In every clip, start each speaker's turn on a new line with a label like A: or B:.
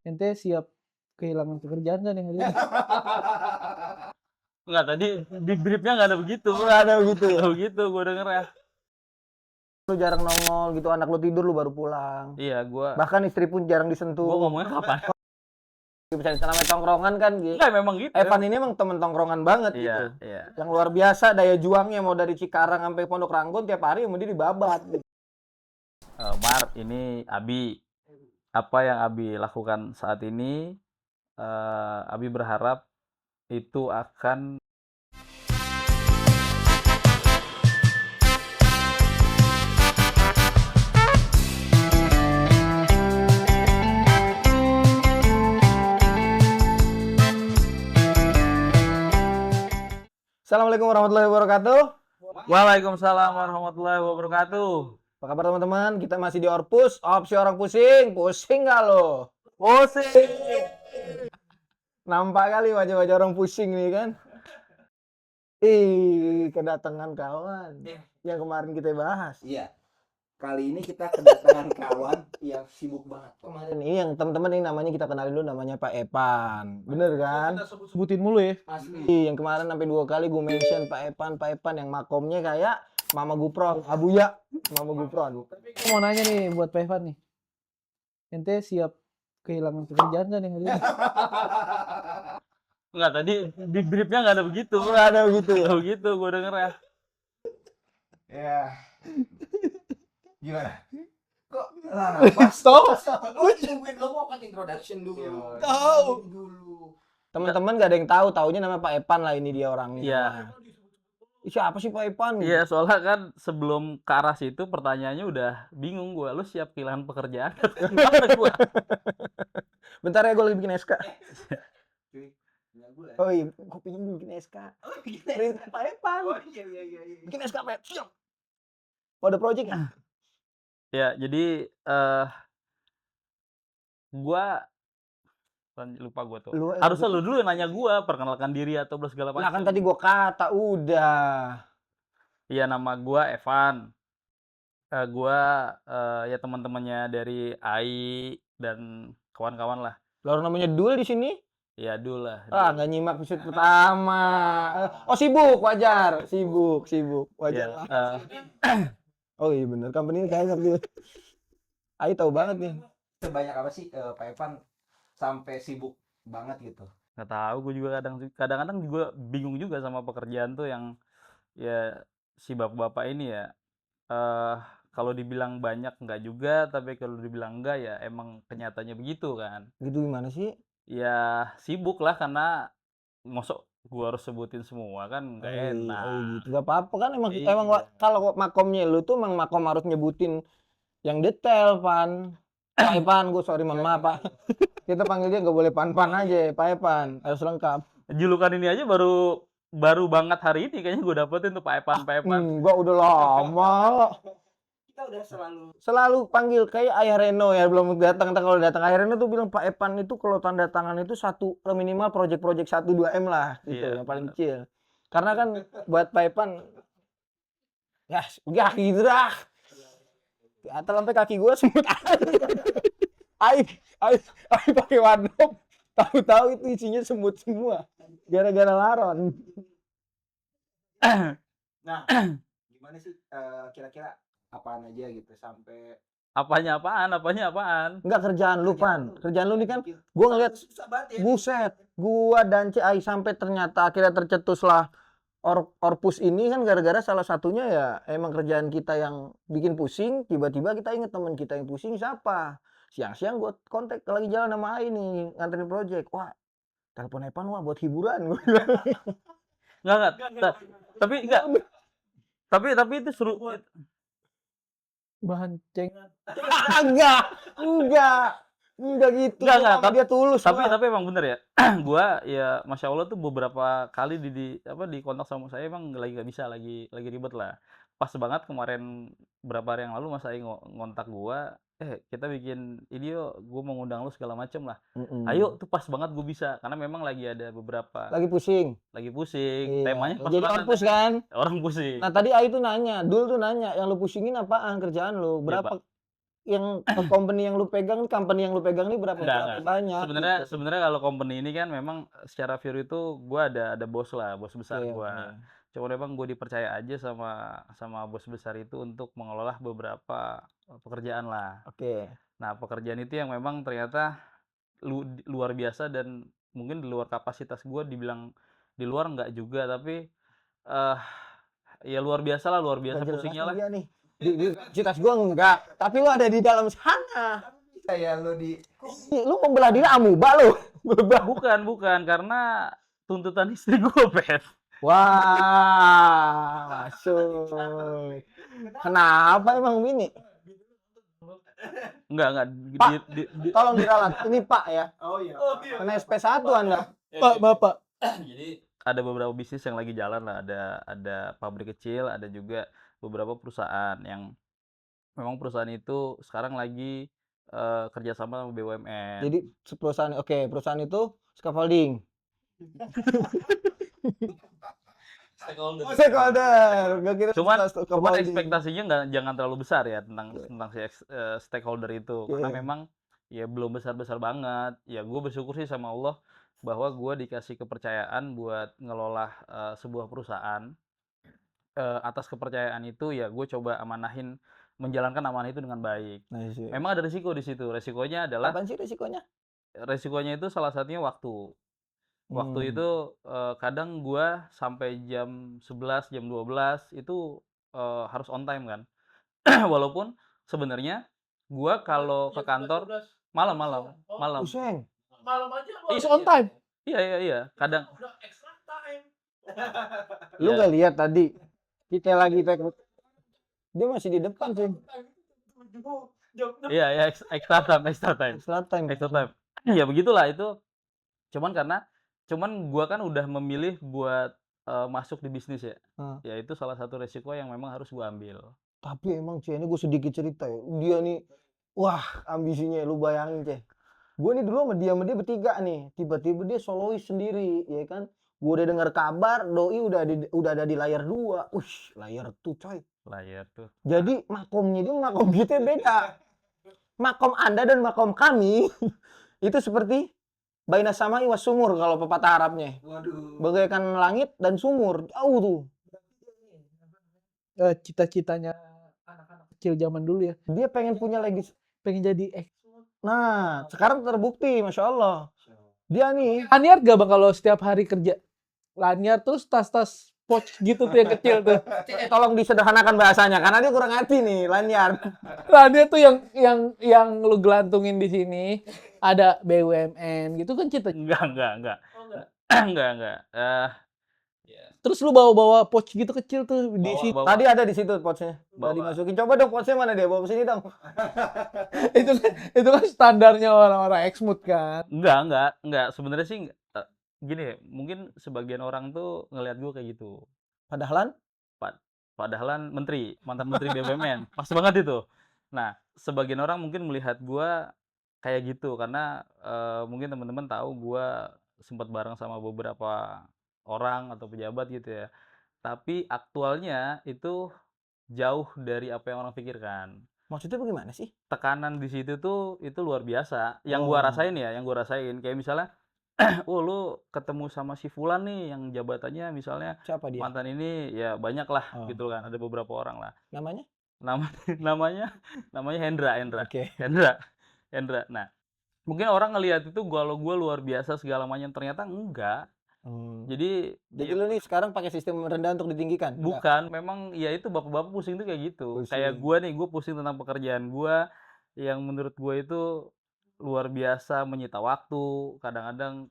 A: Ente siap kehilangan pekerjaan kan nih hari ini?
B: Enggak, tadi di briefnya nggak ada begitu.
C: Nggak ada begitu ya?
B: Nggak begitu, gue denger ya.
C: Lu jarang nongol gitu, anak lu tidur lu baru pulang.
B: Iya, gue
C: Bahkan istri pun jarang disentuh.
B: ngomongnya kapan?
C: Bisa namanya tongkrongan kan gitu.
B: Enggak, memang gitu.
C: Evan ini emang temen tongkrongan banget
B: Iya,
C: gitu.
B: iya.
C: Yang luar biasa daya juangnya, mau dari Cikarang sampai Pondok Ranggon tiap hari sama dia dibabat.
B: Mar, ini Abi. Apa yang Abi lakukan saat ini, Abi berharap itu akan
C: Assalamualaikum warahmatullahi wabarakatuh.
B: Waalaikumsalam warahmatullahi wabarakatuh.
C: Apa kabar teman-teman? Kita masih di Orpus, opsi orang pusing. Pusing nggak lo?
B: Pusing.
C: Nampak kali wajah-wajah orang pusing nih kan? Kedatangan kawan yang kemarin kita bahas.
D: Iya. Kali ini kita kedatangan kawan yang sibuk banget.
C: Kemarin ini yang teman-teman ini namanya kita kenalin dulu, namanya Pak Epan. Bener kan?
A: Sebutin mulu ya.
D: Asli.
C: Yang kemarin sampai 2 kali gue mention Pak Epan yang makomnya kayak Mama Gupron, Abuya, Mama Gupron.
A: Aku mau nanya nih buat Pak Evan nih. Ente siap kehilangan pekerjaan kan nih hari ini?
B: Enggak, tadi di briefnya nggak ada begitu.
C: Nggak ada begitu ya?
B: Nggak begitu, gue denger ya.
D: Ya. Gimana? Kok
C: Stop.
D: Gue tungguin lo mau kan introduction dulu.
C: Tahu.
D: Dulu.
C: Teman-teman gak ada yang tahu, taunya nama Pak Epan lah, ini dia orangnya.
B: Iya.
C: Siapa sih Pak Epan?
B: Iya, soalnya kan sebelum ke arah situ pertanyaannya udah bingung gue. Lu siap kehilangan pekerjaan? Gimana gue?
C: Bentar ya, gue lagi bikin SK.
D: Cuy, punya gue.
C: Oh iya, gue pengen bikin SK.
D: Oh, gini.
C: Perintah Pak Epan.
D: Oh iya.
C: Bikin SK Pak. Siap. Oh, ada project ya?
B: Ya, jadi gua lupa gua tuh.
C: Lu
B: Harusnya lu dulu yang nanya gua, perkenalkan diri atau segala macam.
C: Nah kan tadi gue kata udah.
B: Iya, nama gua Evan. Gua ya teman-temannya dari AI dan kawan-kawan lah.
C: Lalu namanya Dul di sini?
B: Ya, dulu lah.
C: Nggak nyimak episode pertama. Oh sibuk, wajar. Sibuk, wajar
B: Ya,
C: lah. Oh iya bener, company ini kayaknya gitu. Ayo tahu banget nih.
D: Sebanyak apa sih Pak Evan sampai sibuk banget gitu?
B: nggak tahu, gua juga kadang-kadang juga bingung juga sama pekerjaan tuh yang ya si bapak-bapak ini ya. Kalau dibilang banyak nggak juga, tapi kalau dibilang enggak ya emang kenyataannya begitu kan.
C: Gitu gimana sih?
B: Ya sibuk lah, karena mosok gua harus sebutin semua kan nggak enak.
C: Oh gitu. Gak apa-apa kan emang
B: Iya.
C: kalau makomnya lu tuh emang makom harus nyebutin yang detail, Pan. Pak Epan, gue sorry mohon maaf Pak. Kita panggil dia nggak boleh Pan aja, Pak Epan. Harus lengkap.
B: Julukan ini aja baru banget hari ini kayaknya gue dapetin tuh Pak Epan.
C: Gua udah lama.
D: Kita udah
C: Selalu panggil kayak Ayah Reno ya, belum datang. Kalau datang Ayah Reno tuh bilang Pak Epan itu kalau tanda tangan itu minimal project 1-2 M lah gitu,
B: Iya,
C: yang paling kecil. Karena kan buat Pak Epan ya udah gitu dah. Atau sampai kaki gua semut air pakai waduk, tahu-tahu itu isinya semut semua gara-gara laron.
D: Nah, gimana sih kira-kira apaan aja gitu sampai
B: Apanya apaan?
C: Enggak kerjaan lu, Pan. Kerjaan lu nih kan gua ngeliat
D: susah banget ya.
C: buset, gua dan CI sampai ternyata akhirnya tercetuslah Orpus ini kan gara-gara salah satunya ya emang kerjaan kita yang bikin pusing. Tiba-tiba kita inget teman kita yang pusing siapa. Siang-siang gua kontak lagi jalan sama AI nih nganterin project. Wah, telepon Epan wah buat hiburan.
B: Enggak. Tapi enggak. Tapi itu seru.
A: Bahan ceng.
C: Enggak gitu.
B: Enggak,
C: Tapi dia tulus.
B: Tapi emang bener ya. Gua ya Masya Allah tuh beberapa kali di kontak sama saya emang lagi nggak bisa, lagi ribet lah. Pas banget kemarin berapa hari yang lalu Mas Ai ngontak gua, kita bikin ini yuk, gua mau ngundang lu segala macem lah. Ayo, tuh pas banget gua bisa, karena memang lagi ada beberapa
C: lagi pusing.
B: pusing.
C: Iya.
B: Temanya pas
C: Jadi
B: banget.
C: Orpus kan.
B: Orang pusing.
C: Nah tadi AI tuh nanya, Dul tuh nanya, yang lu pusingin apaan kerjaan lu?
B: Iya,
C: Berapa?
B: Pak.
C: yang company yang lu pegang nih berapa
B: Enggak.
C: banyak?
B: Sebenarnya kalau company ini kan memang secara view itu gua ada bos lah, bos besar
C: Oke,
B: gua. Cuma memang gue dipercaya aja sama bos besar itu untuk mengelola beberapa pekerjaan lah.
C: Oke.
B: Nah, pekerjaan itu yang memang ternyata luar biasa dan mungkin di luar kapasitas gua, dibilang di luar enggak juga, tapi ya luar biasa
C: Nggak jelas
B: pusingnya lah.
C: dia nih. Di kapasitas gua enggak, tapi lu ada di dalam sana.
D: Kayak lu di
C: Lu membelah diri amuba lu.
B: Bukan, karena tuntutan istri gua, Pet.
C: Wah, masuk. Kenapa emang Bini?
B: Enggak,
C: Pak,
B: di
C: Tolong diralat. Ini Pak ya.
D: Oh iya.
C: Kena SP1 Anda.
A: Pak, Bapak.
B: Jadi ada beberapa bisnis yang lagi jalan lah, ada pabrik kecil, ada juga beberapa perusahaan yang memang perusahaan itu sekarang lagi kerjasama sama BUMN.
C: Jadi perusahaan itu scaffolding. Stakeholder. Gak kira
B: Cuman
C: scaffolding.
B: ekspektasinya jangan terlalu besar ya tentang si stakeholder itu, karena
C: Iya.
B: memang ya belum besar-besar banget. Ya gue bersyukur sih sama Allah bahwa gue dikasih kepercayaan buat ngelola sebuah perusahaan. Atas kepercayaan itu ya gue coba menjalankan amanah itu dengan baik.
C: Nah, sih.
B: Memang ada risiko di situ. Resikonya adalah
C: Apaan sih resikonya?
B: itu salah satunya waktu. Waktu itu kadang gua sampai jam 11, jam 12 itu harus on time kan. Walaupun sebenarnya gua kalau ke kantor malam.
C: Pusing.
A: Is on time.
B: Iya. Kadang
C: Lu
B: Ya.
C: nggak lihat tadi kita lagi dia masih di depan sih.
B: iya extra time.
C: Extra time.
B: Ya begitulah itu. Cuman gua kan udah memilih buat masuk di bisnis ya.
C: Hmm.
B: Ya itu salah satu resiko yang memang harus gua ambil.
C: Tapi emang ini gue sedikit cerita ya. Dia nih, wah ambisinya lu bayangin Gue nih dulu sama dia bertiga nih. Tiba-tiba dia solois sendiri, ya kan. Gue udah dengar kabar, doi udah ada di layar 2. Layar tuh coy.
B: Layar tuh.
C: Jadi makomnya dia makom kita beda. Makom Anda dan makom kami itu seperti baina samai was sumur kalau pepatah Arabnya.
D: Waduh.
C: Bagaikan langit dan sumur. Jauh tuh.
A: Cita-citanya anak-anak kecil zaman dulu ya.
C: Dia pengen punya legis.
A: Pengen jadi
C: Nah, sekarang terbukti, Masya Allah. Dia nih,
A: lanyard gak bang kalau setiap hari kerja? Lanyard terus tas-tas pouch gitu tuh yang kecil tuh.
C: tolong disederhanakan bahasanya, karena dia kurang ngerti nih, lanyard.
A: Lanyard tuh yang lu gelantungin di sini ada BUMN gitu kan cita.
B: Enggak. Enggak.
A: Terus lu bawa pouch gitu kecil tuh di sini.
B: Bawa.
C: Tadi ada di situ pouchnya. Tadi
B: Bawa.
C: masukin. Coba dong pouchnya mana dia? Bawa ke sini dong.
A: itu kan standarnya orang-orang Exmut kan.
B: Enggak. Sebenarnya sih gini, mungkin sebagian orang tuh ngelihat gue kayak gitu.
C: Padahal
B: Mantan menteri BUMN. Pas banget itu. Nah, sebagian orang mungkin melihat gue kayak gitu karena mungkin teman-teman tahu gue sempat bareng sama beberapa orang atau pejabat gitu ya. Tapi aktualnya itu jauh dari apa yang orang pikirkan.
C: maksudnya bagaimana sih?
B: Tekanan di situ tuh itu luar biasa. Yang
C: Oh.
B: gua rasain kayak misalnya oh lu ketemu sama si fulan nih yang jabatannya misalnya
C: Siapa dia?
B: mantan ini ya banyak lah
C: Oh.
B: gitu kan, ada beberapa orang lah.
C: Namanya?
B: Namanya Hendra.
C: Oke.
B: Hendra. Nah, mungkin orang ngelihat itu kalau gua luar biasa segala macam, ternyata enggak. Jadi
C: lu nih sekarang pakai sistem rendah untuk ditinggikan? Enggak?
B: bukan, memang ya itu bapak-bapak pusing tuh kayak gitu.
C: Pusing.
B: Kayak gua nih, gua pusing tentang pekerjaan gua yang menurut gua itu luar biasa menyita waktu. Kadang-kadang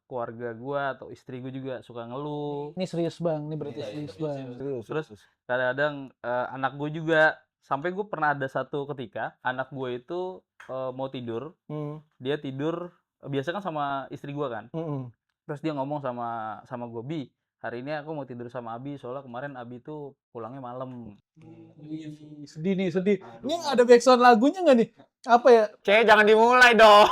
B: keluarga gua atau istri gua juga suka ngeluh.
A: Ini serius bang, ini berarti serius bang.
B: Terus kadang-kadang anak gue juga, sampai gue pernah ada satu ketika anak gue itu mau tidur, dia tidur biasa kan sama istri gue kan. Terus dia ngomong sama gue, "Bi, hari ini aku mau tidur sama Abi soalnya kemarin Abi tuh pulangnya malam."
A: Sedih nih, sedih. Ini ada backsound lagunya nggak nih? Apa ya?
C: Jangan dimulai dong.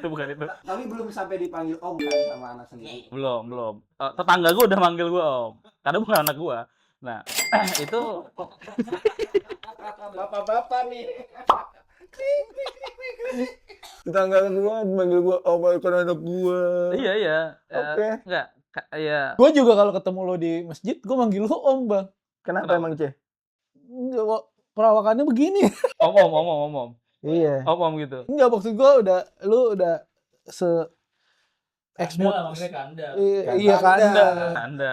B: Bukan itu.
D: Tapi belum sampai dipanggil om kan sama anak sendiri.
B: Belum. Tetangga gue udah manggil gue om. Karena bukan anak gue. Nah, itu
D: Bapak-bapak nih.
C: Tetangga gua manggil gua, "Oh, kan anak gua."
B: iya,
C: Oke.
B: enggak, ya
A: Gue juga kalau ketemu lo di masjid, gue manggil lo Om, Bang.
C: Kenapa
B: Kenapa?
C: emang, Ce?
A: Enggak, perawakannya begini.
B: om
C: Iya.
B: gitu.
A: Enggak, maksud gue lu udah se eksmut. Iya,
C: Kanda.
B: Anda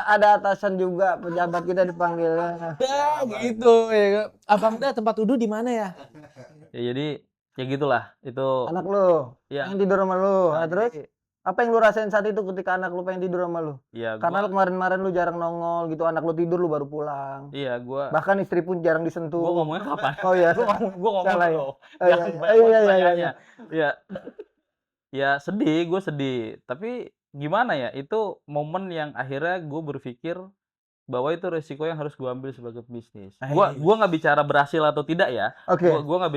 C: Ada atasan juga pejabat kita dipanggilnya.
A: Ya, gitu ya kan. Abang dah tempat wudhu di mana ya?
B: ya jadi ya gitulah itu
C: Anak lu
B: ya.
C: pengen tidur sama lu.
B: Nah,
C: Nah, terus
B: jadi,
C: apa yang lu rasain saat itu ketika anak lu pengen tidur sama lu?
B: ya
C: Karena lu
B: gua
C: kemarin-kemarin lu jarang nongol gitu, anak lu tidur lu baru pulang.
B: iya gua
C: Bahkan istri pun jarang disentuh.
B: ngomongnya kapan?
C: Oh iya.
B: Gua ngomong
C: Salah ya?
B: dulu.
C: Oh, iya,
B: Jangan
C: iya.
B: banyak
C: Iya, iya, iya,
B: pertanyaannya. Ya, ya sedih, gue sedih. Tapi gimana ya? Itu momen yang akhirnya gue berpikir bahwa itu resiko yang harus gue ambil sebagai bisnis. Gua nggak bicara berhasil atau tidak ya.
C: Oke.
B: Gua nggak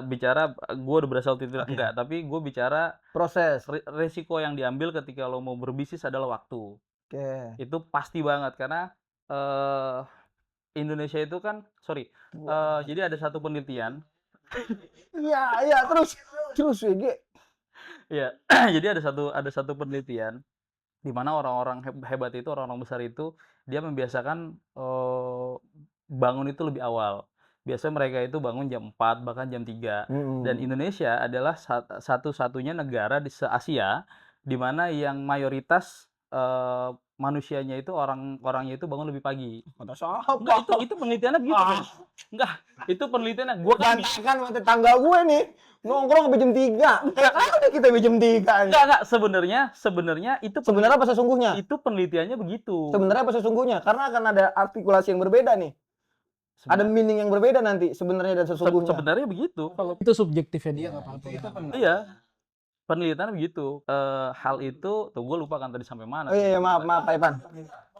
B: bicara gue udah berhasil atau tidak enggak. Tapi gue bicara
C: Proses.
B: resiko yang diambil ketika lo mau berbisnis adalah waktu.
C: Oke.
B: Itu pasti banget karena Indonesia itu kan jadi ada satu penelitian.
C: Iya, iya, terus WG.
B: Ya, jadi ada satu penelitian di mana orang-orang hebat itu, orang-orang besar itu dia membiasakan bangun itu lebih awal. Biasanya mereka itu bangun jam 4 bahkan jam 3. Dan Indonesia adalah satu-satunya negara di se-Asia di mana yang mayoritas manusianya itu orangnya itu bangun lebih pagi.
C: Kata siapa?
B: Enggak, itu penelitiannya gitu. Enggak, itu penelitiannya. Gua kan
C: Gantikan sama tetangga gue nih. Nongkrong sampai jam 3. Ya ada kita sampai jam 3.
B: enggak, sebenarnya itu
C: Sebenarnya apa sesungguhnya?
B: itu penelitiannya begitu.
C: Sebenarnya apa sesungguhnya? Karena akan ada artikulasi yang berbeda nih. Ada meaning yang berbeda nanti sebenarnya dan sesungguhnya.
B: Sebenarnya begitu.
A: Kalau itu subjektifnya dia nggak apa-apa.
B: Iya. Penelitiannya begitu. Hal itu tuh gue lupa kan tadi sampai mana.
C: Oh iya, maaf Pak Ivan.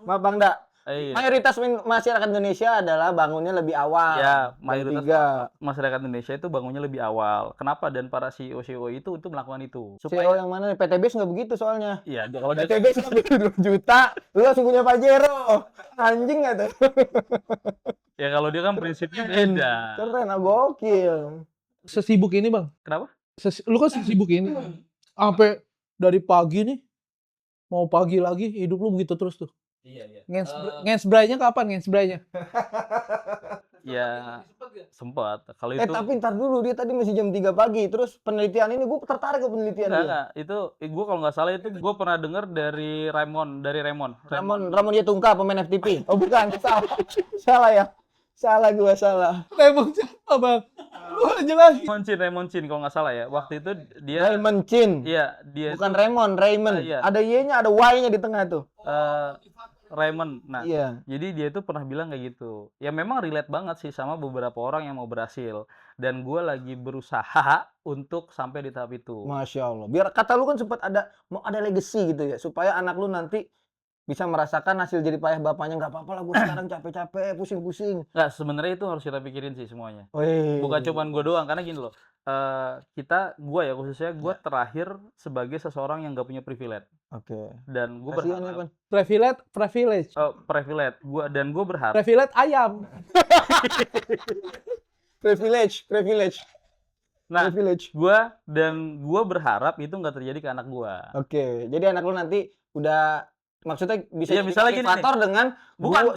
C: Maaf Bang Da.
B: Iya.
C: Mayoritas masyarakat Indonesia adalah bangunnya lebih awal.
B: Ya,
C: Jam
B: mayoritas
C: 3.
B: masyarakat Indonesia itu bangunnya lebih awal. Kenapa? Dan para CEO itu melakukan itu.
C: CEO yang mana nih? PTBS nggak begitu soalnya.
B: Iya, kalau dia
C: PTBS ngambil 2 juta, lu langsung punya Pajero. Anjing nggak tuh?
B: ya kalau dia kan prinsipnya beda.
C: Keren, gokil.
A: Sesibuk ini, Bang.
B: Kenapa?
A: Lu kan sesibuk ini. Sampai dari pagi nih mau pagi lagi hidup lu begitu terus tuh.
B: Iya.
A: Ngensbraynya kapan ngensbraynya?
B: Ya sempat. Kalau itu
C: Tapi ntar dulu, dia tadi masih jam 3 pagi. Terus penelitian ini gue tertarik ke penelitian dia.
B: enggak. Itu gue kalau nggak salah itu gue pernah dengar dari Raymond.
C: Ramon Yatungka, pemain FTP. Oh bukan, salah ya. Salah.
A: Emang siapa, Bang? Lu jelas.
B: Raymond Chin kalau nggak salah ya. Waktu itu dia
C: Raymond Chin.
B: Iya, dia
C: Bukan Raymond.
B: iya.
C: Ada Y-nya, ada Y-nya di tengah tuh.
B: Raymond. Nah,
C: Iya.
B: jadi dia itu pernah bilang kayak gitu. Ya memang relate banget sih sama beberapa orang yang mau berhasil. Dan gue lagi berusaha untuk sampai di tahap itu.
C: Masya Allah. Biar kata lu kan sempat mau ada legacy gitu ya, supaya anak lu nanti bisa merasakan hasil jadi payah bapaknya. Nggak apa-apa lah, gue sekarang capek-capek, pusing-pusing.
B: Nggak, sebenarnya itu harus kita pikirin sih semuanya.
C: Wih.
B: Bukan cuman gue doang, karena gini loh. Khususnya gue terakhir sebagai seseorang yang nggak punya privilege.
C: Oke.
B: Dan gue
C: Kasihan ya,
B: berharap
C: Pan.
A: Privilege.
B: dan gue berharap
A: Privilege ayam.
C: Privilege.
B: nah
C: Privilege.
B: gue berharap itu nggak terjadi ke anak gue.
C: Oke. Jadi anak lu nanti udah maksudnya bisa
B: Iya,
C: jadi
B: misalnya gini
C: motivator dengan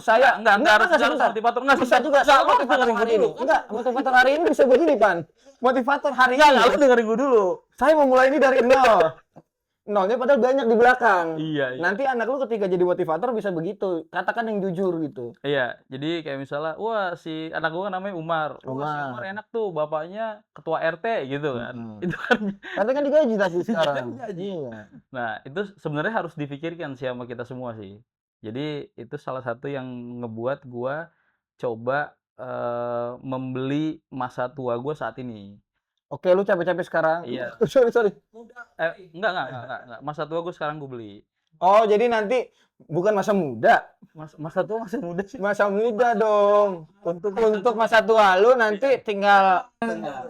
B: Saya enggak harus
C: sebentar.
B: motivator, enggak
C: Bisa juga
B: Enggak,
C: sama motivator hari ini. Enggak, motivator hari ini bisa begini, Pan. Motivator hari ini.
B: Enggak, lu dengerin gue dulu.
C: Saya memulai ini dari nol. Nolnya padahal banyak di belakang.
B: Iya.
C: Nanti anak lu ketika jadi motivator bisa begitu. Katakan yang jujur gitu.
B: Iya, jadi kayak misalnya, wah si anak gua kan namanya Umar. Wah, si Umar enak tuh, bapaknya ketua RT gitu kan. Itu kan.
C: Karena kan digaji tapi sekarang. Iya.
B: Nah, itu sebenarnya harus dipikirkan sih sama kita semua sih. Jadi itu salah satu yang ngebuat gua coba membeli masa tua gua saat ini.
C: Oke, lu capek-capek sekarang.
B: Iya.
C: Sorry.
B: Enggak. Masa tua gua sekarang gua beli.
C: Oh, jadi nanti Bukan masa muda.
B: Masa tua masih muda sih.
C: Masa muda dong. Untuk masa tua lu nanti tinggal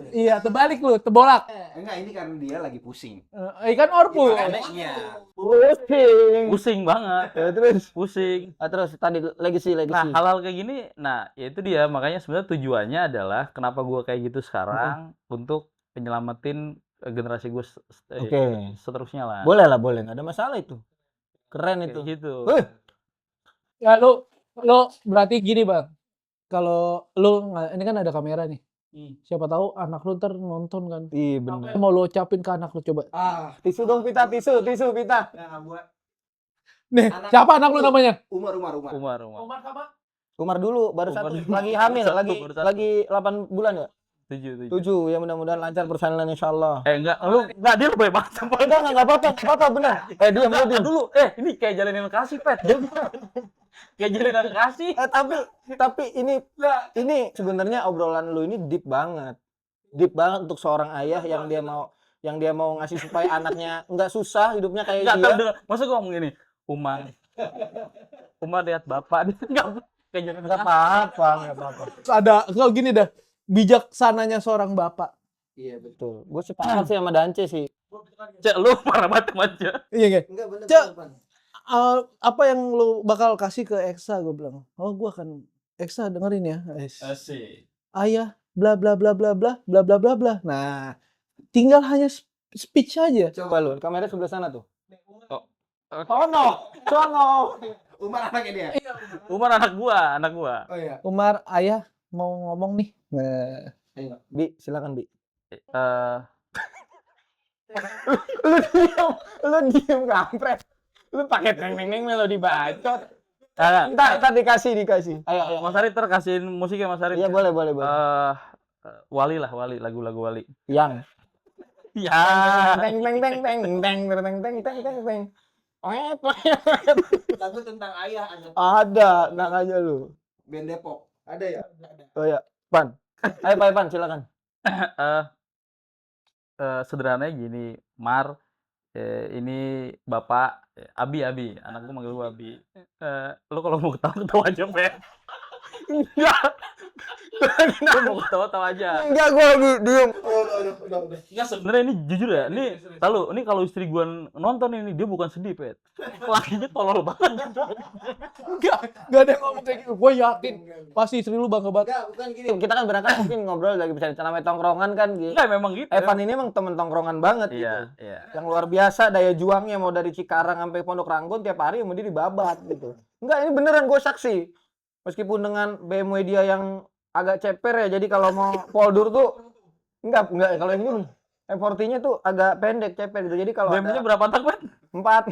A: Iya, terbalik lu, terbolak.
D: Enggak, ini karena dia lagi pusing.
A: Ikan orpu.
D: Iya.
C: pusing.
B: Pusing banget.
C: Ya, terus
B: Pusing.
C: terus tadi legacy.
B: Nah, hal-hal kayak gini, nah ya itu dia. Makanya sebenarnya tujuannya adalah kenapa gua kayak gitu sekarang untuk menyelamatin generasi gue
C: Oke.
B: seterusnya lah.
C: Boleh, nggak ada masalah itu. Keren
B: Kayak
C: itu.
B: gitu.
A: Ya lu berarti gini bang, kalau lu ini kan ada kamera nih, siapa tahu anak lu ntar nonton kan.
C: Iya
A: Apa
C: benar.
A: yang mau lu ucapin ke anak lu coba?
C: Tisu dong Pita, tisu Pita.
D: Nah, buat
A: Nih,
D: Anak
A: siapa anak lu
D: lu.
A: namanya?
D: Umar.
B: Umar.
A: sama?
C: Umar dulu, baru
B: Umar
C: satu.
B: dulu.
C: Lagi hamil,
B: Baru
C: lagi
B: satu.
C: lagi 8 bulan ya?
B: 7.
C: 7. Ya mudah-mudahan lancar persalinan insyaallah.
B: Enggak, dia lebih banget sampai
C: Enggak apa-apa benar. Diam lu diam.
B: dulu. Ini kayak jalanin kasih, Pet. Kayak jalanin kasih.
C: Tapi ini sebenarnya obrolan lu ini deep banget. Deep banget untuk seorang ayah yang dia mau ngasih supaya anaknya enggak susah hidupnya kayak
B: Enggak
C: dia.
B: tahu. Masa gua ngomong gini, Umar lihat bapak dia enggak kayak jalanin
C: Enggak
B: kasih.
C: apa-apa.
A: Ada, kalau gini dah, bijaksananya seorang bapak.
C: Iya betul. Gue sepakat sih sama Dance sih.
B: Cek lu parah banget aja.
A: Iya nggak?
D: enggak bener.
A: Cak. Apa yang lu bakal kasih ke Eksa? Gue bilang, oh gue akan Eksa dengerin ya.
B: Asik.
A: Ayah, bla bla bla bla bla bla bla bla bla. Nah, tinggal hanya speech aja.
C: Coba lu, kamera sebelah sana tuh.
B: Sono.
D: Umar anaknya dia.
B: Umar anak gua.
D: Oh iya.
A: Umar, ayah mau ngomong nih. Nah,
C: Bi, silakan Bi. Lu diem kampret. Lu pakai neng melodi bacot. Entar dikasih. Ayo.
B: Mas Arif kasihin musiknya Mas Arif.
C: Iya boleh.
B: Wali lagu-lagu Wali.
C: Yang
B: Ya.
C: teng.
D: Lagu tentang ayah
C: Ada, nang aja lu.
D: band Depok. Ada ya?
C: Oh ya, Pan. Ayo Pan, silakan.
B: Sederhananya gini, Mar, ini Bapak Abi, anak gua manggil gua Abi. Lu kalau mau ketawa aja, Pe.
C: Enggak.
B: Lu mau ketawa aja.
C: Enggak, gua diem.
D: Udah.
B: Enggak, sebenarnya ini jujur ya. Ini kalau istri gua nonton ini dia bukan sedih, Pet. Lakinya tolol banget.
A: Gak ada yang ngomong kayak gitu. Gue yakin pasti istri lu bangga banget.
D: Enggak, bukan gini.
C: Kita kan berangkat mungkin ngobrol lagi bisa namanya tongkrongan kan gitu.
B: Enggak, memang gitu.
C: Evan ini emang temen tongkrongan banget gitu.
B: Iya.
C: Yang luar biasa daya juangnya mau dari Cikarang sampai Pondok Ranggon tiap hari sama dia dibabat gitu. Enggak, ini beneran gue saksi. Meskipun dengan BMW dia yang agak ceper ya, jadi kalau mau poldur tuh enggak kalau yang ini M40-nya tuh agak pendek ceper gitu. Jadi kalau
B: BM-nya berapa tak, Pet?
C: 4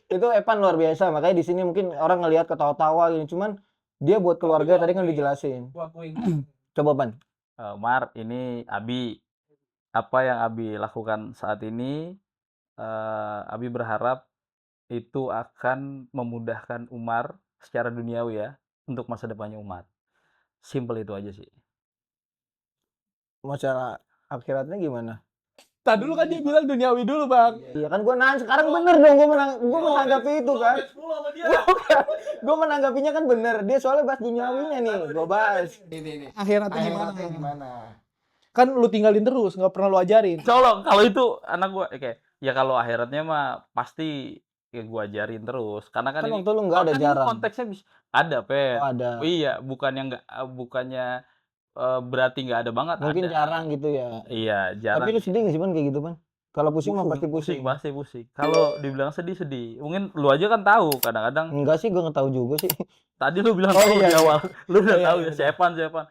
C: itu Evan luar biasa, makanya di sini mungkin orang ngelihat ketawa-tawa gini, cuman dia buat keluarga tadi kan dijelasin. Coba Pan.
B: Mar, ini Abi. Apa yang Abi lakukan saat ini, Abi berharap itu akan memudahkan Umar secara duniawi ya, untuk masa depannya Umar. Simple itu aja sih.
C: Masalah akhiratnya gimana?
A: Tadi dulu kan dia bilang duniawi dulu bang.
C: Iya kan gue nanya, sekarang bener dong gue menanggapi itu kan. Gue menanggapinya kan bener, dia soalnya bahas duniawinya nih, gue bahas.
D: Ini.
A: Akhiratnya
D: Akhiratnya
A: gimana?
D: gimana?
A: Kan lu tinggalin terus, nggak pernah lu ajarin.
B: Kalau itu anak gua kayak ya kalau akhiratnya mah pasti ya gua ajarin terus karena kan
C: Kan
B: ini
C: waktu lu nggak ada
B: kan ini
C: jarang.
B: konteksnya ada, Pet.
C: Oh, ada.
B: Iya, bukannya berarti nggak ada banget,
C: Mungkin
B: ada.
C: jarang gitu ya.
B: Iya, jarang.
C: Tapi lu sedih nggak sih Pan kayak gitu Pan? Kalau pusing mah pasti pusing.
B: Pasti pusing. Kalau dibilang sedih. Mungkin lu aja kan tahu kadang-kadang.
C: Enggak sih, gue nggak tahu juga sih.
B: Tadi lu bilang
C: Oh,
B: tahu
C: iya,
B: di awal. Lu udah
C: iya,
B: tahu
C: iya,
B: ya siapa.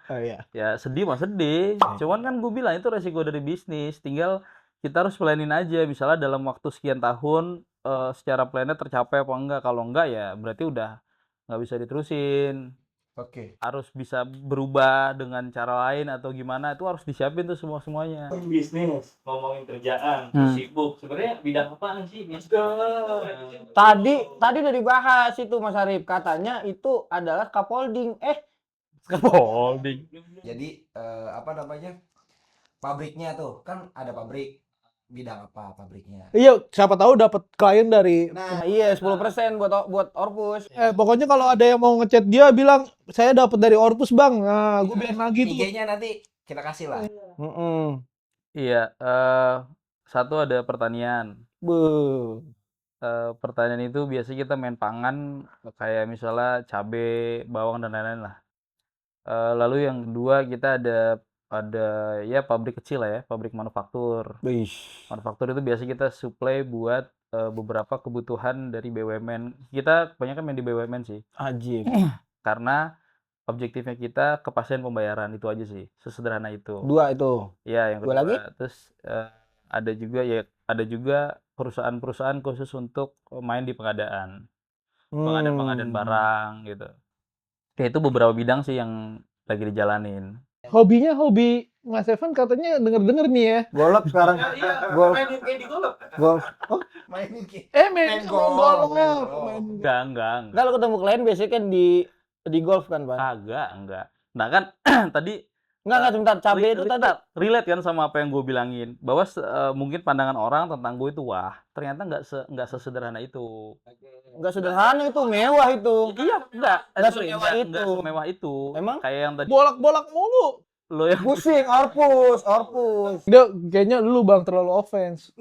C: Oh iya.
B: Ya sedih mah sedih. Cuman kan gue bilang itu resiko dari bisnis. Tinggal kita harus planin aja. Misalnya dalam waktu sekian tahun secara plannya tercapai apa enggak. Kalau enggak ya berarti udah nggak bisa diterusin.
D: Oke.
B: Harus bisa berubah dengan cara lain atau gimana, itu harus disiapin tuh semuanya.
E: Bisnis, ngomongin kerjaan, sibuk. Sebenarnya bidang apaan sih?
C: Tadi udah dibahas itu Mas Arif, katanya itu adalah scaffolding.
B: Scaffolding.
D: Jadi apa namanya? Pabriknya tuh kan ada pabrik. bidang apa pabriknya.
A: Iya, siapa tahu dapat klien dari
C: Nah, iya 10% buat Orpus.
A: pokoknya kalau ada yang mau ngechat dia bilang saya dapat dari Orpus bang, nah gue biar lagi tuh.
D: IG-nya nanti kita kasih lah.
C: Mm-mm.
B: Iya, satu ada pertanian.
C: Beuh.
B: Pertanian itu biasanya kita main pangan kayak misalnya cabe, bawang dan lain-lain lah. Lalu yang kedua kita ada ya pabrik kecil lah ya, pabrik manufaktur.
C: Wih.
B: Manufaktur itu biasa kita supply buat beberapa kebutuhan dari BUMN. Kita kebanyakan main di BUMN sih,
C: Ajib.
B: karena objektifnya kita kepastian pembayaran itu aja sih, sesederhana itu.
C: 2 itu.
B: Ya, yang
C: Dua
B: kedua.
C: lagi?
B: Terus ada juga perusahaan-perusahaan khusus untuk main di pengadaan barang gitu. Ya itu beberapa bidang sih yang lagi dijalanin.
A: Hobinya hobi Mas Evan katanya denger-denger nih ya.
C: Golf sekarang. Golf.
D: Mainin kayak di golf.
C: Golf. Oh,
D: Mainin kayak.
A: Main
D: golf.
A: golf.
B: Enggak.
C: kalau ketemu klien biasanya kan di golf kan, Pak?
B: Enggak. Nah kan tadi
C: Enggak sebentar. Cabe itu tadi.
B: relate kan sama apa yang gue bilangin, bahwa mungkin pandangan orang tentang gue itu wah, ternyata nggak sesederhana itu.
C: Enggak sederhana itu, mewah itu.
B: Iya, enggak
C: semewah itu.
B: Enggak semewah itu.
C: Emang?
B: Kayak yang tadi
A: Bolak-bolak mulu.
B: lo yang
C: Pusing, Orpus.
A: Dia kayaknya lu bang terlalu offense.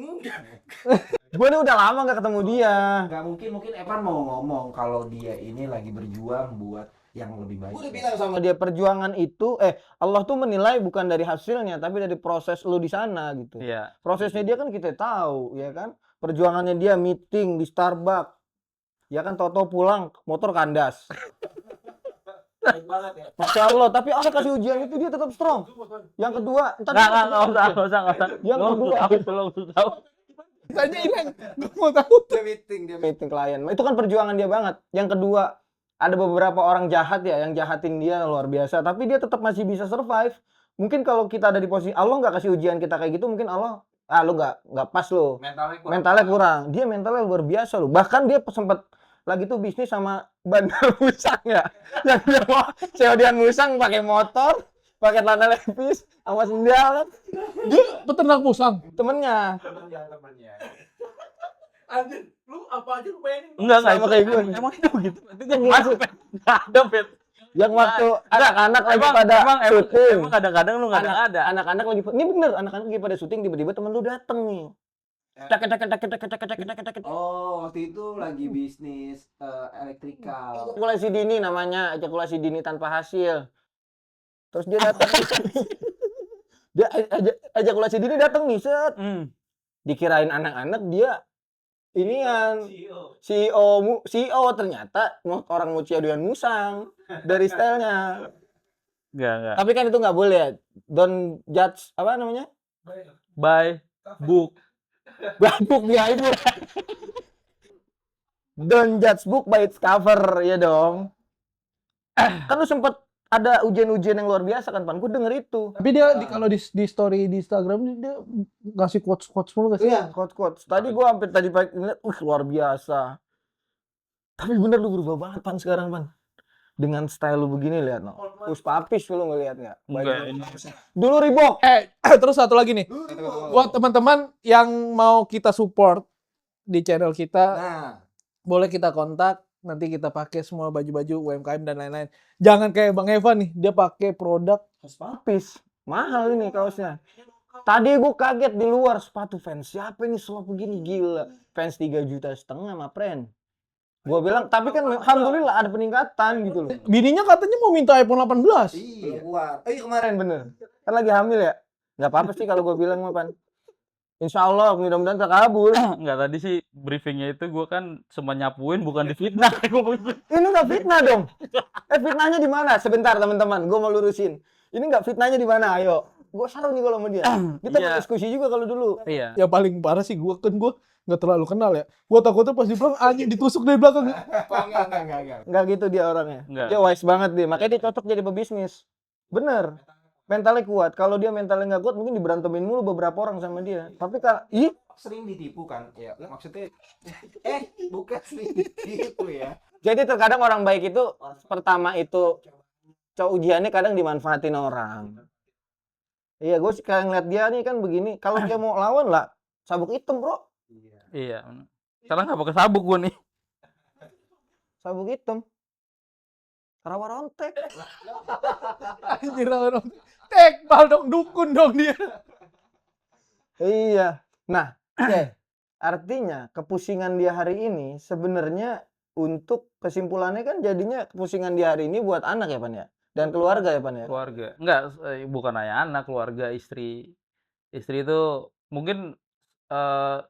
C: Gue nih udah lama nggak ketemu dia.
D: Nggak mungkin Evan mau ngomong kalau dia ini lagi berjuang buat yang lebih baik.
C: Gue udah bilang sama dia perjuangan itu, Allah tuh menilai bukan dari hasilnya, tapi dari proses lu di sana gitu.
B: Iya.
C: Prosesnya dia kan kita tahu, ya kan? Perjuangannya dia meeting di Starbucks, ya kan? Toto pulang motor kandas.
D: Baik banget ya.
C: Masya Allah, tapi Allah kasih ujian itu dia tetap strong. Yang kedua,
B: Enggak usah.
C: Yang
B: Lo
C: kedua.
B: tahu.
A: Tanya Ilan, gue mau tahu.
D: Dia meeting.
C: klien. Itu kan perjuangan dia banget. Yang kedua, ada beberapa orang jahat ya yang jahatin dia luar biasa, tapi dia tetap masih bisa survive. Mungkin kalau kita ada di posisi Allah nggak kasih ujian kita kayak gitu, mungkin Allah lu nggak pas lo. Mentalnya kurang. Dia mentalnya luar biasa lo. Bahkan dia sempat lagi tuh bisnis sama bandar musang ya. Yang dia mau sewa musang pakai motor, pakai celana levis sama sendal kan.
A: Dia peternak musang.
C: Temennya.
D: Anjir, lu apa aja lu mainin?
B: Enggak
C: Sama
B: itu.
C: kayak gue.
B: Emang itu begitu.
C: Yang waktu, yang waktu anak-anak lagi pada syuting.
B: Emang kadang-kadang lu nggak ada.
C: Anak-anak lagi, ini bener, anak-anak lagi pada syuting, tiba-tiba temen lu dateng nih. Cek.
D: Oh, waktu itu lagi bisnis elektrikal.
C: Ejakulasi dini namanya, ejakulasi dini tanpa hasil. Terus dia datang. Dia ejakulasi dini datang nih, set. Dikirain anak-anak, dia ini yang CEO ternyata orang Mucia doyan musang dari stylenya.
B: Enggak.
C: Tapi kan itu nggak boleh. Don't judge apa namanya?
B: By book.
C: Book dia itu. Don't judge book by its cover, ya dong. Kan lu sempet ada ujian-ujian yang luar biasa kan, Pan? Gue denger itu.
A: Tapi dia kalau di story di Instagram dia ngasih quotes mulu nggak sih?
C: Iya, quotes. Tadi gue hampir tadi pagi ngeliat, luar biasa. Tapi bener lu berubah banget, Pan, sekarang, Pan. Dengan style lu begini, lihat, no. Papis lu ngeliat nggak? Dulu Reebok.
A: Terus satu lagi nih. Buat teman-teman yang mau kita support di channel kita,
D: Nah,
A: boleh kita kontak. Nanti kita pakai semua baju-baju UMKM dan lain-lain. Jangan kayak Bang Evan nih, dia pakai produk
C: Papis. Mahal ini kaosnya. Tadi gue kaget di luar, sepatu fans. Siapa ini slop begini, gila. Fans 3,5 juta sama friend. Gue bilang, tapi kan alhamdulillah ada peningkatan gitu loh.
A: bininya katanya mau minta iPhone 18.
D: iya kuat.
C: Kemarin bener. Kan lagi hamil ya? Nggak apa-apa sih kalau gue bilang mah, Pan. Insya Allah mudah-mudahan terkabul.
B: Enggak, tadi sih briefingnya itu gue kan sempat nyapuin bukan difitnah.
C: Ini nggak fitnah dong. Fitnahnya di mana? Sebentar teman-teman, gue mau lurusin. Ini nggak fitnahnya di mana? Ayo. Gue seru nih kalau sama dia. Kita
B: Iya.
C: diskusi juga kalau dulu.
B: Iya.
A: Ya paling parah sih gue nggak terlalu kenal ya. Gue takutnya pas di belakang anjing ditusuk dari belakang.
D: Enggak.
C: Nggak gitu dia orangnya.
B: Nggak.
C: Dia wise banget dia. Makanya dia cocok jadi pebisnis. Bener. Mentalnya kuat. Kalau dia mentalnya nggak kuat, mungkin diberantemin mulu beberapa orang sama dia. Tapi kalau
D: Sering ditipu kan? Ya, maksudnya bukan sering ditipu ya.
C: jadi terkadang orang baik itu pertama itu ujiannya kadang dimanfaatin orang. Iya, gue sekarang ngeliat dia nih kan begini. Kalau dia mau lawan lah, Sabuk hitam, Bro.
B: Iya. Sekarang nggak pakai sabuk gua nih.
C: Sabuk hitam. Rawa rontek.
A: Anjir orang tekbal dong, dukun dong dia.
C: Iya. Nah, oke. Artinya kepusingan dia hari ini sebenarnya untuk kesimpulannya kan jadinya kepusingan dia hari ini buat anak ya, Pan ya? Dan keluarga ya, Pan ya?
B: Keluarga. Enggak, bukan hanya anak, keluarga, istri. Istri itu mungkin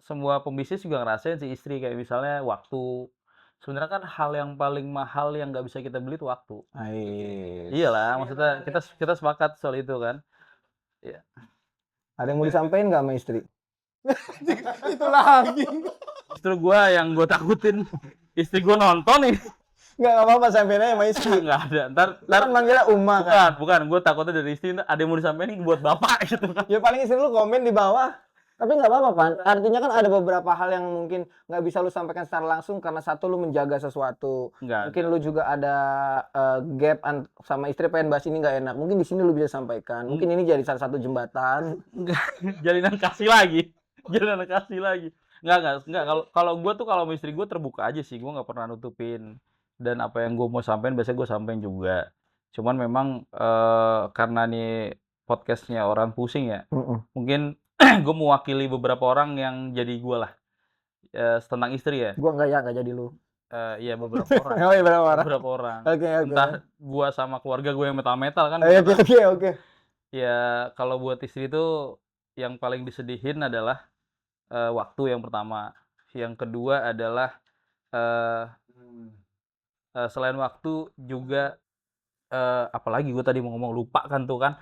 B: semua pembisnis juga ngerasain sih istri kayak misalnya waktu. Sebenarnya kan hal yang paling mahal yang nggak bisa kita beli itu waktu.
C: Ais.
B: Iyalah, maksudnya kita sepakat soal itu kan. Ya.
C: Ada yang mau disampaikan nggak sama istri?
A: Itu lagi.
B: Justru gua yang gue takutin istri gua nonton nih.
C: Nggak apa-apa, sampein aja sama istri.
B: Nggak ada. Ntar
C: Kan manggilnya Uma kan?
B: bukan. Gue takutnya dari istri ada yang mau disampaikan buat bapak gitu kan.
C: Ya paling istri lu komen di bawah. Tapi nggak apa-apa, Pan. Artinya kan ada beberapa hal yang mungkin nggak bisa lu sampaikan secara langsung karena satu lu menjaga sesuatu.
B: Enggak.
C: Mungkin lu juga ada gap sama istri pengen bahas ini nggak enak. Mungkin di sini lu bisa sampaikan. Mungkin ini jadi salah satu jembatan.
B: Jalinan kasih lagi. Jalinan kasih lagi. Enggak. Kalau gue tuh kalau sama istri gue terbuka aja sih. Gue nggak pernah nutupin. Dan apa yang gue mau sampein biasanya gue sampein juga. Cuman memang karena nih podcastnya orang pusing ya. Mungkin gue mewakili beberapa orang yang jadi gue lah. Tentang istri ya.
C: Gua nggak jadi lu.
B: Iya beberapa orang.
C: Oh iya, berapa orang?
B: Beberapa orang.
C: Oke.
B: Entah gue sama keluarga gue yang metal-metal kan.
C: Oke.
B: Ya kalau buat istri itu yang paling disedihin adalah waktu yang pertama. Yang kedua adalah selain waktu juga apalagi gue tadi mau ngomong lupa kan tuh kan.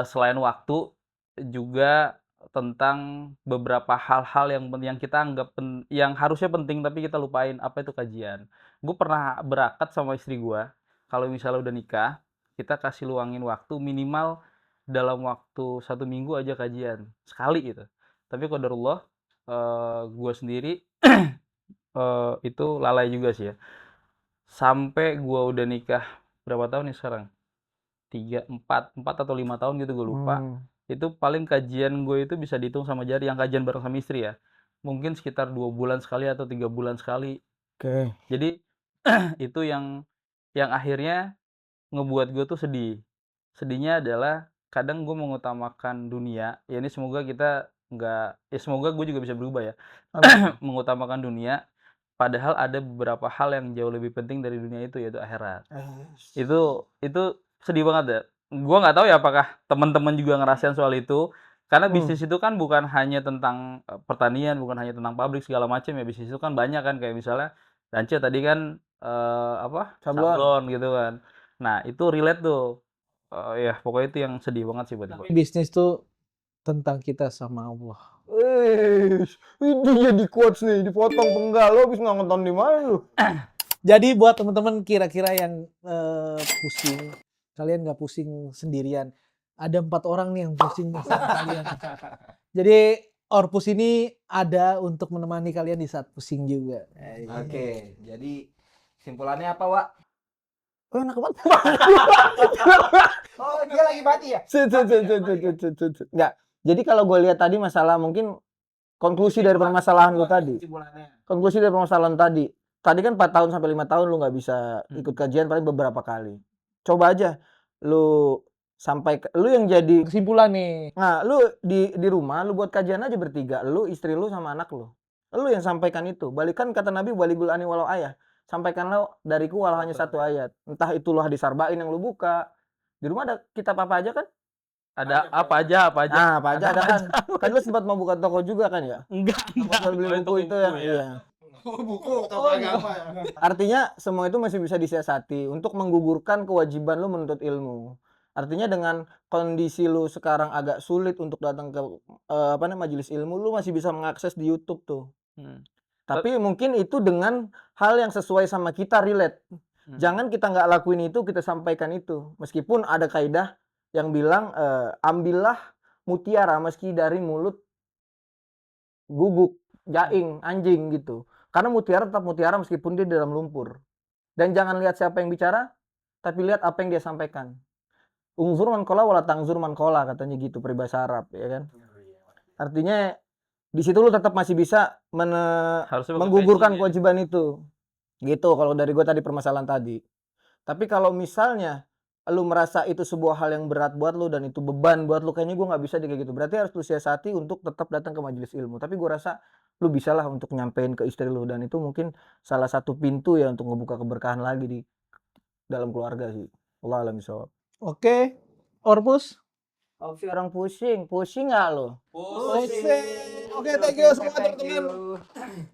B: Selain waktu juga tentang beberapa hal-hal yang kita anggap yang harusnya penting tapi kita lupain, apa itu kajian. Gue pernah berakat sama istri gue, kalau misalnya udah nikah, kita kasih luangin waktu minimal dalam waktu 1 minggu aja kajian, sekali gitu. Tapi qadarullah, gue sendiri itu lalai juga sih ya. Sampai gue udah nikah berapa tahun nih sekarang? 4 atau 5 tahun gitu gue lupa. Itu paling kajian gue itu bisa dihitung sama jari, yang kajian bareng sama istri ya. Mungkin sekitar 2 bulan sekali atau 3 bulan sekali.
C: Oke.
B: Jadi itu yang akhirnya ngebuat gue tuh sedih. Sedihnya adalah kadang gue mengutamakan dunia. Ya ini semoga kita semoga gue juga bisa berubah ya. Mengutamakan dunia. Padahal ada beberapa hal yang jauh lebih penting dari dunia itu, yaitu akhirat. Itu sedih banget ya. Gua nggak tahu ya apakah teman-teman juga ngerasain soal itu. Karena bisnis itu kan bukan hanya tentang pertanian, bukan hanya tentang pabrik segala macam ya. Bisnis itu kan banyak kan, kayak misalnya Dance tadi kan sablon gitu kan. Nah, itu relate tuh. Ya pokoknya itu yang sedih banget sih buat gue.
A: Bisnis tuh tentang kita sama Allah.
C: Ini jadi quotes nih, dipotong penggal. Lo habis nonton di mana lu?
A: Jadi buat teman-teman kira-kira yang pusing, kalian nggak pusing sendirian. Ada 4 orang nih yang pusing sama kalian. Jadi Orpus ini ada untuk menemani kalian di saat pusing juga.
D: Oke, jadi kesimpulannya apa, Wak?
C: Oh, enak banget.
D: Oh, dia lagi mati ya?
C: Enggak. Jadi kalau gue lihat tadi masalah mungkin konklusi dari permasalahan lu tadi. Konklusi dari permasalahan tadi. Tadi kan 4 tahun sampai 5 tahun lu nggak bisa ikut kajian paling beberapa kali. Coba aja lu sampai lu yang jadi
A: Kesimpulan nih.
C: nah, lu di rumah lu buat kajian aja bertiga, lu, istri lu sama anak lu. Lu yang sampaikan itu. Balikan kata Nabi baligul ani walau ayah. Sampaikanlah dariku walau hanya 1 ayat. Entah itulah hadis arba'in yang lu buka. Di rumah ada kitab apa aja kan?
B: Ada apa aja.
C: Nah, apa aja ada kan? Kan lu sempat mau buka toko juga kan ya?
B: Enggak.
C: Mau beli buku itu ya? Iya.
D: Buku toko agama ya.
C: Artinya semua itu masih bisa disiasati untuk menggugurkan kewajiban lu menuntut ilmu. Artinya dengan kondisi lu sekarang agak sulit untuk datang ke majelis ilmu, lu masih bisa mengakses di YouTube tuh. Tapi mungkin itu dengan hal yang sesuai sama kita, relate. Jangan kita nggak lakuin itu, kita sampaikan itu. Meskipun ada kaidah yang bilang ambillah mutiara meski dari mulut guguk, jaing, anjing gitu. Karena mutiara tetap mutiara meskipun dia di dalam lumpur. Dan jangan lihat siapa yang bicara, tapi lihat apa yang dia sampaikan. Ungzur man qala wala tangzur man qala, katanya gitu peribahasa Arab, ya kan? Artinya di situ lu tetap masih bisa
B: Harusnya pakai
C: menggugurkan
B: passing ya.
C: kewajiban itu. Gitu kalau dari gue tadi permasalahan tadi. Tapi kalau misalnya lu merasa itu sebuah hal yang berat buat lu dan itu beban buat lu, kayaknya gue nggak bisa kayak gitu. Berarti harus lu siasati untuk tetap datang ke majelis ilmu. Tapi gue rasa lu bisalah untuk nyampein ke istri lu, dan itu mungkin salah satu pintu ya untuk ngebuka keberkahan lagi di dalam keluarga sih. Allah alam bisawab.
A: Oke, Orpus.
C: Opsi orang pusing nggak lo?
A: Pusing. Oke, thank you semua teman-teman.